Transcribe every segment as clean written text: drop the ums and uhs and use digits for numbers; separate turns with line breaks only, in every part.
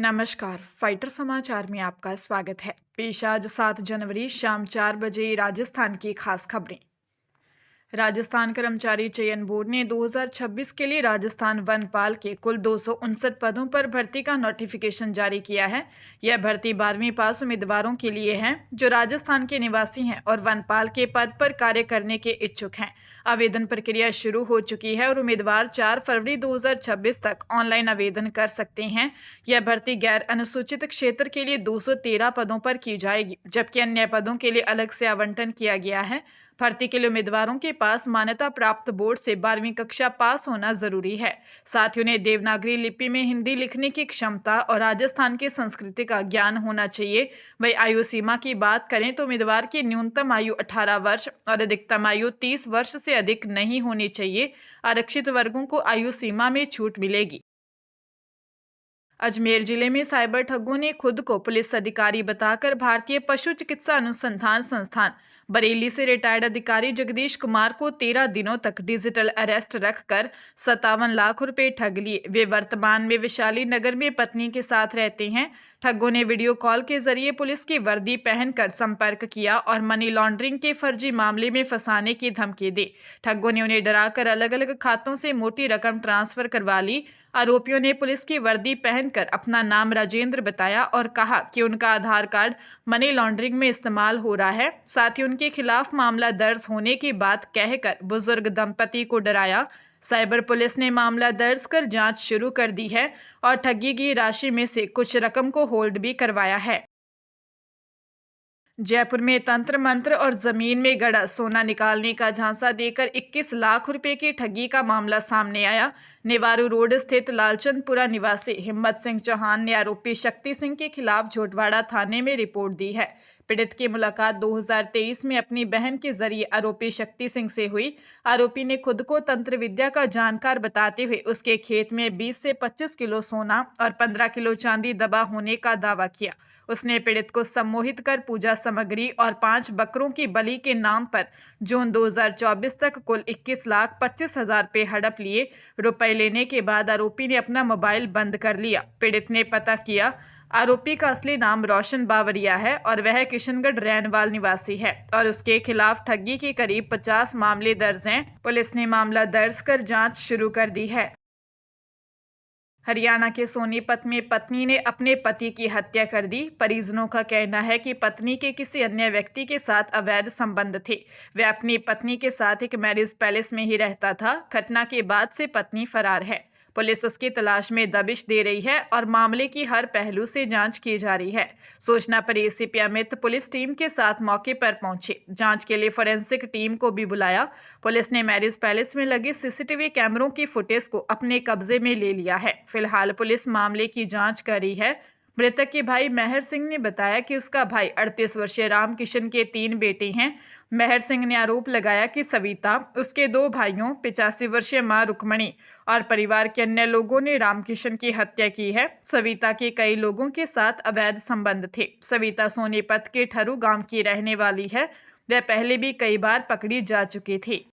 नमस्कार। फाइटर समाचार में आपका स्वागत है। पेश आज 7 जनवरी शाम 4 बजे राजस्थान की खास खबरें। राजस्थान कर्मचारी चयन बोर्ड ने 2026 के लिए राजस्थान वनपाल के कुल 259 पदों पर भर्ती का नोटिफिकेशन जारी किया है। यह भर्ती 12वीं पास उम्मीदवारों के लिए है जो राजस्थान के निवासी हैं और वनपाल के पद पर कार्य करने के इच्छुक हैं। आवेदन प्रक्रिया शुरू हो चुकी है और उम्मीदवार 4 फरवरी 2026 तक ऑनलाइन आवेदन कर सकते हैं। यह भर्ती गैर अनुसूचित क्षेत्र के लिए 213 पदों पर की जाएगी, जबकि अन्य पदों के लिए अलग से आवंटन किया गया है। भर्ती के लिए उम्मीदवारों के पास मान्यता प्राप्त बोर्ड से 12वीं कक्षा पास होना जरूरी है। साथ ही उन्हें देवनागरी लिपि में हिंदी लिखने की क्षमता और राजस्थान की संस्कृति का ज्ञान होना चाहिए। वही आयु सीमा की बात करें तो उम्मीदवार की न्यूनतम आयु 18 वर्ष और अधिकतम आयु 30 वर्ष से अधिक नहीं होनी चाहिए। आरक्षित वर्गों को आयु सीमा में छूट मिलेगी। अजमेर जिले में साइबर ठगों ने खुद को पुलिस अधिकारी बताकर भारतीय पशु चिकित्सा अनुसंधान संस्थान बरेली से रिटायर्ड अधिकारी जगदीश कुमार को 13 दिनों तक डिजिटल अरेस्ट रखकर 57 लाख रुपए ठग लिए। वे वर्तमान में वैशाली नगर में पत्नी के साथ रहते हैं। ठगों ने वीडियो कॉल के जरिए पुलिस की वर्दी पहनकर संपर्क किया और मनी लॉन्ड्रिंग के फर्जी मामले में फंसाने की धमकी दी। ठगों ने उन्हें डराकर अलग अलग खातों से मोटी रकम ट्रांसफर करवा ली। आरोपियों ने पुलिस की वर्दी पहनकर अपना नाम राजेंद्र बताया और कहा कि उनका आधार कार्ड मनी लॉन्ड्रिंग में इस्तेमाल हो रहा है। साथ ही उनके खिलाफ मामला दर्ज होने की बात कहकर बुजुर्ग दंपति को डराया। साइबर पुलिस ने मामला दर्ज कर जांच शुरू कर दी है और ठगी की राशि में से कुछ रकम को होल्ड भी करवाया है। जयपुर में तंत्र मंत्र और जमीन में गड़ा सोना निकालने का झांसा देकर 21 लाख रुपए की ठगी का मामला सामने आया। नेवारू रोड स्थित लालचंदपुरा निवासी हिम्मत सिंह चौहान ने आरोपी शक्ति सिंह के खिलाफ झोटवाड़ा थाने में रिपोर्ट दी है। पीड़ित की मुलाकात 2023 में अपनी बहन के जरिए आरोपी शक्ति सिंह से हुई। आरोपी ने खुद को तंत्र विद्या का जानकार बताते हुए उसके खेत में 20 से 25 किलो सोना और 15 किलो चांदी दबा होने का दावा किया। उसने पीड़ित को सम्मोहित कर पूजा सामग्री और 5 बकरों की बलि के नाम पर जून 2024 तक कुल 21,25,000 रुपए हड़प लिए। रुपए लेने के बाद आरोपी ने अपना मोबाइल बंद कर लिया। पीड़ित ने पता किया, आरोपी का असली नाम रोशन बावरिया है और वह किशनगढ़ रैनवाल निवासी है और उसके खिलाफ ठगी के करीब 50 मामले दर्ज हैं। पुलिस ने मामला दर्ज कर जांच शुरू कर दी है। हरियाणा के सोनीपत में पत्नी ने अपने पति की हत्या कर दी। परिजनों का कहना है कि पत्नी के किसी अन्य व्यक्ति के साथ अवैध संबंध थे। वह अपनी पत्नी के साथ एक मैरिज पैलेस में ही रहता था। घटना के बाद से पत्नी फरार है। पुलिस उसकी तलाश में दबिश दे रही है और मामले की हर पहलू से जांच की जा रही है। सूचना पर एसीपी अमित पुलिस टीम के साथ मौके पर पहुंचे। जांच के लिए फोरेंसिक टीम को भी बुलाया। पुलिस ने मैरिज पैलेस में लगे सीसीटीवी कैमरों की फुटेज को अपने कब्जे में ले लिया है। फिलहाल पुलिस मामले की जांच कर रही है। मृतक के भाई मेहर सिंह ने बताया कि उसका भाई 38 वर्षीय राम किशन के 3 बेटे हैं। मेहर सिंह ने आरोप लगाया कि सविता, उसके 2 भाइयों, 85 वर्षीय मां रुक्मणी और परिवार के अन्य लोगों ने रामकिशन की हत्या की है। सविता के कई लोगों के साथ अवैध संबंध थे। सविता सोनीपत के ठरू गांव की रहने वाली है। वह पहले भी कई बार पकड़ी जा चुकी थी।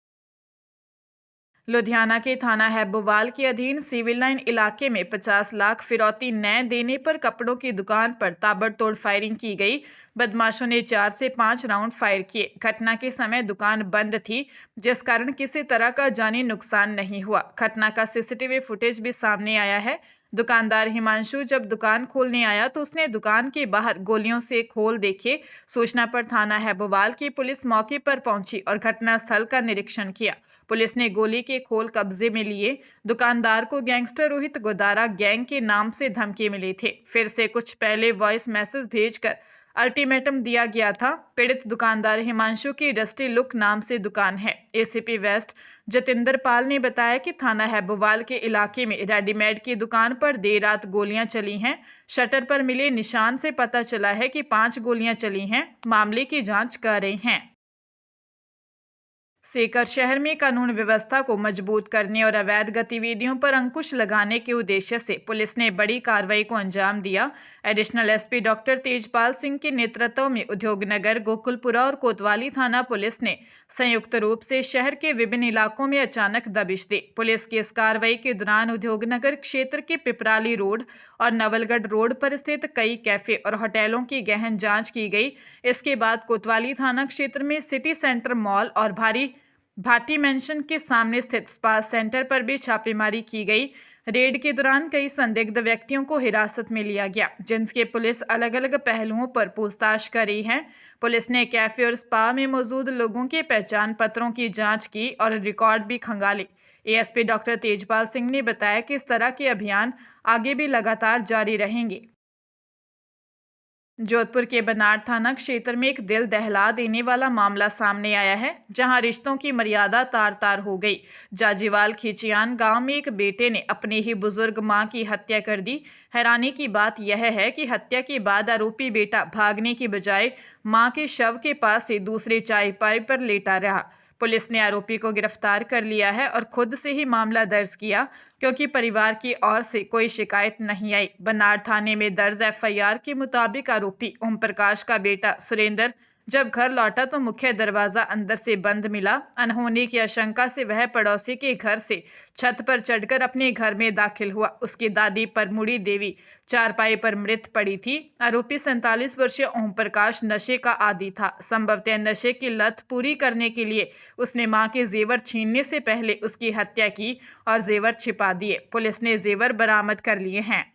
लुधियाना के थाना हैबोवाल के अधीन सिविल लाइन इलाके में 50 लाख फिरौती न देने पर कपड़ों की दुकान पर ताबड़तोड़ फायरिंग की गई। बदमाशों ने 4 से 5 राउंड फायर किए। घटना के समय दुकान बंद थी, जिस कारण किसी तरह का जानी नुकसान नहीं हुआ। घटना का सीसीटीवी फुटेज भी सामने आया है। दुकानदार हिमांशु जब दुकान खोलने आया तो उसने दुकान के बाहर गोलियों से खोल देखे। सूचना पर थाना हैबोवाल की पुलिस मौके पर पहुंची और घटनास्थल का निरीक्षण किया। पुलिस ने गोली के खोल कब्जे में लिए। दुकानदार को गैंगस्टर रोहित गोदारा गैंग के नाम से धमकी मिली थी। फिर से कुछ पहले वॉइस मैसेज भेजकर अल्टीमेटम दिया गया था। पीड़ित दुकानदार हिमांशु की रस्टी लुक नाम से दुकान है। एसीपी वेस्ट जतिंदर पाल ने बताया कि थाना हैबोवाल के इलाके में रेडीमेड की दुकान पर देर रात गोलियां चली हैं। शटर पर मिले निशान से पता चला है कि 5 गोलियां चली हैं। मामले की जांच कर रहे हैं। सीकर शहर में कानून व्यवस्था को मजबूत करने और अवैध गतिविधियों पर अंकुश लगाने के उद्देश्य से पुलिस ने बड़ी कार्रवाई को अंजाम दिया। Additional SP doctor Tejpal Singh के नेतृत्व में उद्योगनगर, गोकुलपुरा और कोतवाली थाना पुलिस ने संयुक्त रूप से शहर के विभिन्न इलाकों में अचानक दबिश दी। पुलिस की इस कार्रवाई के दौरान उद्योगनगर क्षेत्र के पिपराली रोड और नवलगढ़ रोड पर स्थित कई कैफे और होटलों की गहन जांच की गई। इसके बाद कोतवाली थाना क्षेत्र में सिटी सेंटर मॉल और भाटी मेंशन के सामने स्थित स्पा सेंटर पर भी छापेमारी की गई। रेड के दौरान कई संदिग्ध व्यक्तियों को हिरासत में लिया गया, जिनके पुलिस अलग अलग पहलुओं पर पूछताछ कर रही है। पुलिस ने कैफे और स्पा में मौजूद लोगों के पहचान पत्रों की जांच की और रिकॉर्ड भी खंगाले। एएसपी डॉक्टर तेजपाल सिंह ने बताया कि इस तरह के अभियान आगे भी लगातार जारी रहेंगे। जोधपुर के बनाड़ थाना क्षेत्र में एक दिल दहला देने वाला मामला सामने आया है, जहां रिश्तों की मर्यादा तार तार हो गई। जाजीवाल खिचियान गांव में एक बेटे ने अपनी ही बुजुर्ग मां की हत्या कर दी। हैरानी की बात यह है कि हत्या के बाद आरोपी बेटा भागने की बजाय मां के शव के पास से दूसरे चारपाई पर लेटा रहा। पुलिस ने आरोपी को गिरफ्तार कर लिया है और खुद से ही मामला दर्ज किया, क्योंकि परिवार की ओर से कोई शिकायत नहीं आई। बनाड़ थाने में दर्ज एफआईआर के मुताबिक आरोपी ओम प्रकाश का बेटा सुरेंद्र जब घर लौटा तो मुख्य दरवाजा अंदर से बंद मिला। अनहोनी की आशंका से वह पड़ोसी के घर से छत पर चढ़कर अपने घर में दाखिल हुआ। उसकी दादी परमुड़ी देवी चारपाई पर मृत पड़ी थी। आरोपी 47 वर्षीय ओम प्रकाश नशे का आदी था। संभवतः नशे की लत पूरी करने के लिए उसने मां के जेवर छीनने से पहले उसकी हत्या की और जेवर छिपा दिए। पुलिस ने जेवर बरामद कर लिए हैं।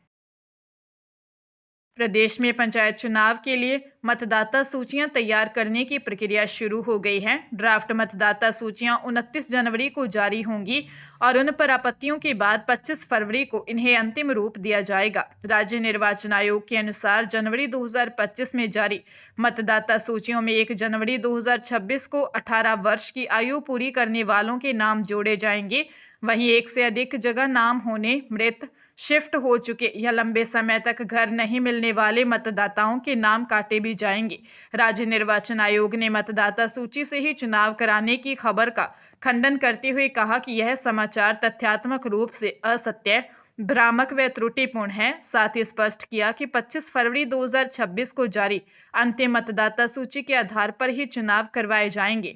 प्रदेश में पंचायत चुनाव के लिए मतदाता सूचियां तैयार करने की प्रक्रिया शुरू हो गई है। ड्राफ्ट मतदाता सूचियां 29 जनवरी को जारी होंगी और उन पर आपत्तियों के बाद 25 फरवरी को इन्हें अंतिम रूप दिया जाएगा। राज्य निर्वाचन आयोग के अनुसार जनवरी 2025 में जारी मतदाता सूचियों में 1 जनवरी 2026 को 18 वर्ष की आयु पूरी करने वालों के नाम जोड़े जाएंगे। वहीं एक से अधिक जगह नाम होने, मृत, शिफ्ट हो चुके या लंबे समय तक घर नहीं मिलने वाले मतदाताओं के नाम काटे भी जाएंगे। राज्य निर्वाचन आयोग ने मतदाता सूची से ही चुनाव कराने की खबर का खंडन करते हुए कहा कि यह समाचार तथ्यात्मक रूप से असत्य, भ्रामक व त्रुटिपूर्ण है। साथ ही स्पष्ट किया कि 25 फरवरी 2026 को जारी अंतिम मतदाता सूची के आधार पर ही चुनाव करवाए जाएंगे।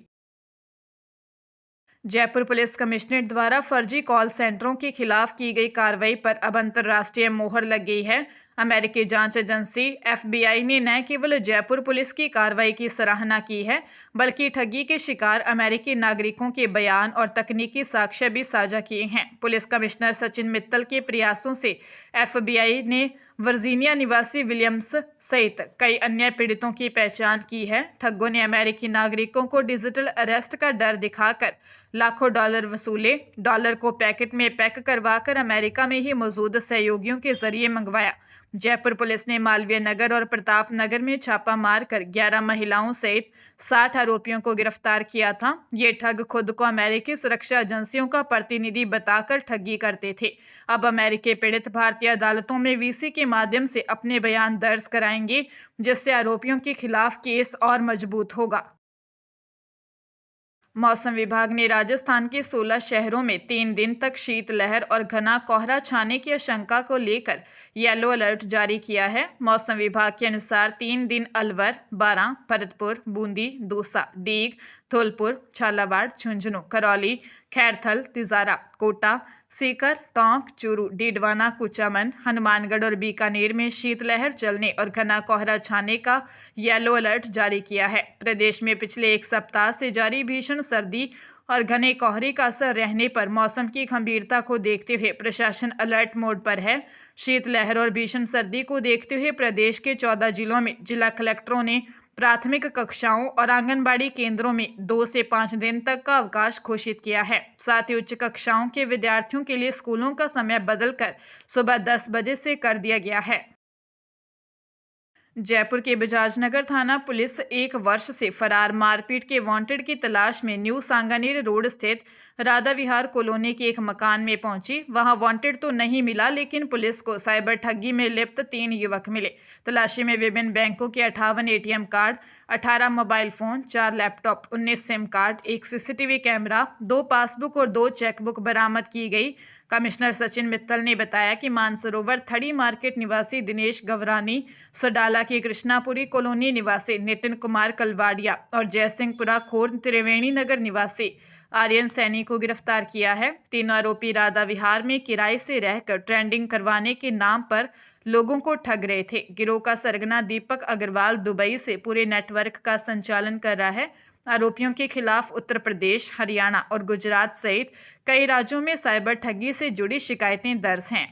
जयपुर पुलिस कमिश्नरेट द्वारा फर्जी कॉल सेंटरों के खिलाफ की गई कार्रवाई पर अब अंतर्राष्ट्रीय मोहर लग गई है। अमेरिकी जांच एजेंसी एफबीआई ने न केवल जयपुर पुलिस की कार्रवाई की सराहना की है, बल्कि ठगी के शिकार अमेरिकी नागरिकों के बयान और तकनीकी साक्ष्य भी साझा किए हैं। पुलिस कमिश्नर सचिन मित्तल के प्रयासों से एफबीआई ने वर्जीनिया निवासी विलियम्स सहित कई अन्य पीड़ितों की पहचान की है। ठगों ने अमेरिकी नागरिकों को डिजिटल अरेस्ट का डर दिखाकर लाखों डॉलर वसूले। डॉलर को पैकेट में पैक करवाकर अमेरिका में ही मौजूद सहयोगियों के जरिए मंगवाया। जयपुर पुलिस ने मालवीय नगर और प्रताप नगर में छापा मारकर 11 महिलाओं सहित 60 आरोपियों को गिरफ्तार किया था। ये ठग खुद को अमेरिकी सुरक्षा एजेंसियों का प्रतिनिधि बताकर ठगी करते थे। अब अमेरिकी पीड़ित भारतीय अदालतों में वीसी के माध्यम से अपने बयान दर्ज कराएंगे, जिससे आरोपियों के खिलाफ केस और मजबूत होगा। मौसम विभाग ने राजस्थान के 16 शहरों में 3 दिन तक शीतलहर और घना कोहरा छाने की आशंका को लेकर येलो अलर्ट जारी किया है। मौसम विभाग के अनुसार 3 दिन अलवर, बारां, भरतपुर, बूंदी, दौसा, डीग, धौलपुर, झालावाड़, झुंझुनू, करौली, खैरथल, तिजारा, कोटा, सीकर, टोंक, चूरू, डीडवाना, कुचामन, हनुमानगढ़ और बीकानेर में शीतलहर चलने और घना कोहरा छाने का येलो अलर्ट जारी किया है। प्रदेश में पिछले 1 सप्ताह से जारी भीषण सर्दी और घने कोहरे का असर रहने पर मौसम की गंभीरता को देखते हुए प्रशासन अलर्ट मोड पर है। शीतलहर और भीषण सर्दी को देखते हुए प्रदेश के 14 जिलों में जिला कलेक्टरों ने प्राथमिक कक्षाओं और आंगनबाड़ी केंद्रों में 2 से 5 दिन तक का अवकाश घोषित किया है। साथ ही उच्च कक्षाओं के विद्यार्थियों के लिए स्कूलों का समय बदलकर सुबह 10 बजे से कर दिया गया है। जयपुर के बजाजनगर थाना पुलिस 1 वर्ष से फरार मारपीट के वांटेड की तलाश में न्यू सांगानेर रोड स्थित राधा विहार कॉलोनी के एक मकान में पहुंची। वहां वांटेड तो नहीं मिला, लेकिन पुलिस को साइबर ठगी में लिप्त 3 युवक मिले। तलाशी में विभिन्न बैंकों के 58 ATM card, 18 mobile phone, 4 laptop, 19 SIM card, 1 CCTV camera, 2 passbook और 2 चेकबुक बरामद की गई। कमिश्नर सचिन मित्तल ने बताया कि मानसरोवर थड़ी मार्केट निवासी दिनेश गवरानी, सडाला की कृष्णापुरी कॉलोनी निवासी नितिन कुमार कलवाड़िया और जयसिंहपुरा खोर्द त्रिवेणी नगर निवासी आर्यन सैनी को गिरफ्तार किया है। तीनों आरोपी राधा विहार में किराए से रहकर ट्रेंडिंग करवाने के नाम पर लोगों को ठग रहे थे। गिरोह का सरगना दीपक अग्रवाल दुबई से पूरे नेटवर्क का संचालन कर रहा है। आरोपियों के खिलाफ उत्तर प्रदेश, हरियाणा और गुजरात सहित कई राज्यों में साइबर ठगी से जुड़ी शिकायतें दर्ज हैं।